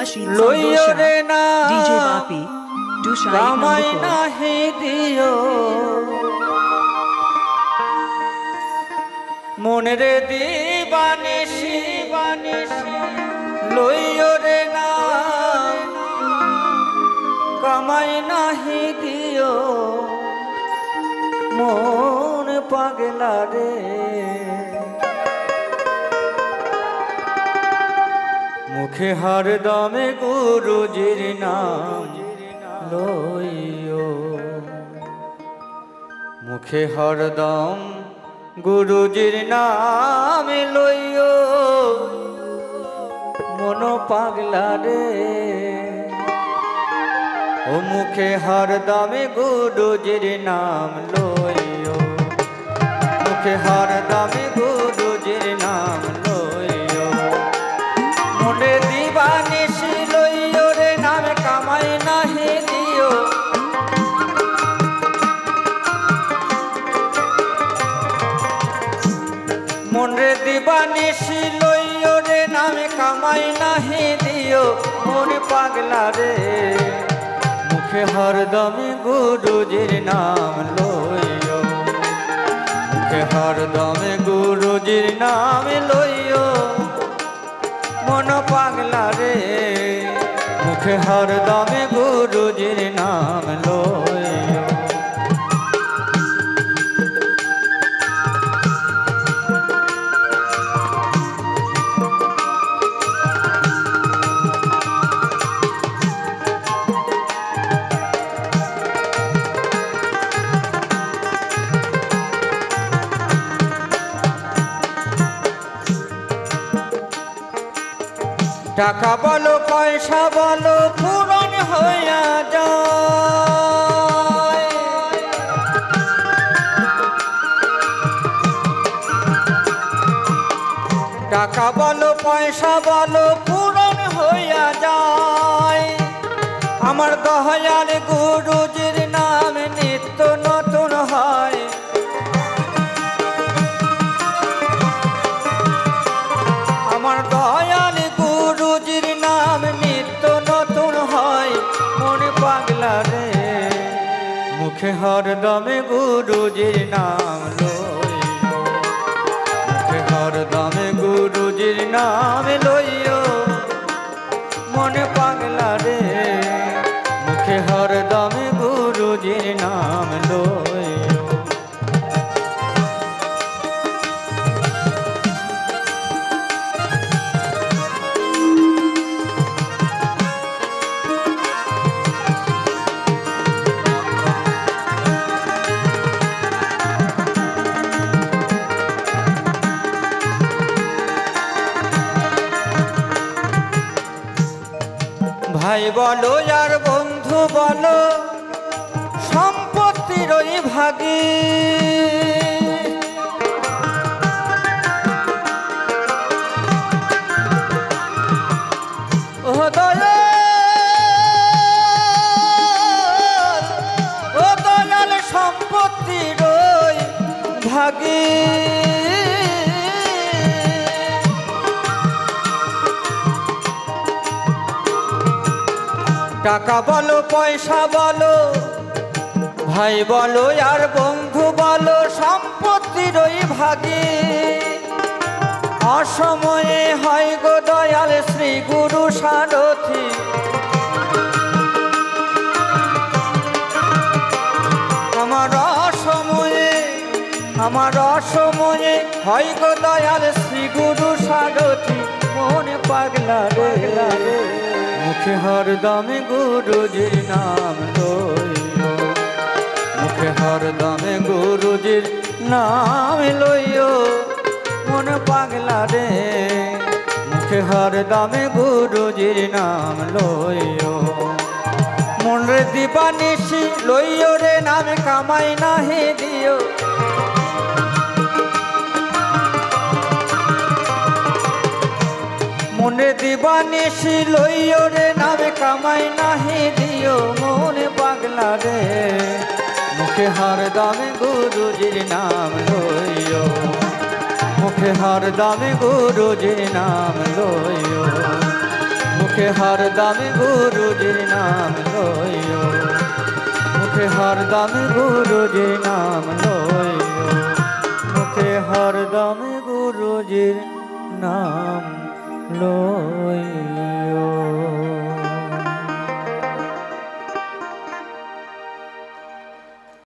Rashid লইও Sandosha, রে না DJ Bapi, Dusha কামাই Number 4. নাহি দিও মনের দিবানিসি লইও রে না কামাই নাহি দিও মন পাগলা রে মুখে হরদমে গুরুজির নাম লইও মুখে হরদম গুরুজির নাম লইও মন পাগলা রে ও মুখে হরদমে গুরুজির নাম লইও মুখে হরদমে গুরুজির নাম লইও মনে দিবানিসি লইও রে নাম কামাই নাহি দিও মনে দিবানিসি লইও রে নাম কামাই নাহি দিও মন পাগলা রে মুখে হরদমে গুরুজির নাম লইও মুখে হরদমে গুরুজির নাম লইও মন পাগলা রে মুখে হরদমে গুরুজির নাম লইও টাকা বলো পয়সা বলো পূরণ হইয়া যায় টাকা বলো পয়সা বলো পূরণ হইয়া যায় আমার দয়াল গুরুজির নাম নিত্য নতুন হয় আমার দয়াল গুরুজির নাম নিত্য নতুন হয় মন পাগলা রে মুখে হরদমে গুরুজির নাম লইও মুখে হরদমে গুরুজির নাম লইও মন পাগলা রে মুখে হরদমে গুরুজির নাম লইও ভাই বলো আর বন্ধু বলো সম্পত্তির ওই ভাগী ও দয়াল সম্পত্তির ওই ভাগী টাকা বলো পয়সা বলো ভাই বলো আর বন্ধু বলো সম্পত্তির ওই ভাগী অসময়ে হয় গো দয়াল শ্রী গুরু সারথি আমার অসময়ে হয় গো দয়াল শ্রী গুরু সারথি মন পাগলা রে মুখে হরদমে গুরুজির নাম লইও মুখে হরদমে গুরুজির নাম লইও মন পাগলা রে মুখে হরদমে গুরুজির নাম লইও মন রে দিবানিসি লইও রে নাম কামাই নাহি দিও মনে দিবানিসি লইও রে নাম কামাই নাহি দিও মন পাগলা রে মুখে হরদমে গুরুজির নাম লইও মুখে হরদমে গুরুজির নাম লইও মুখে হরদম গুরুজির নাম লইও, মুখে হরদম গুরুজির নাম লইও, মুখে হরদম গুরুজির নাম লইও।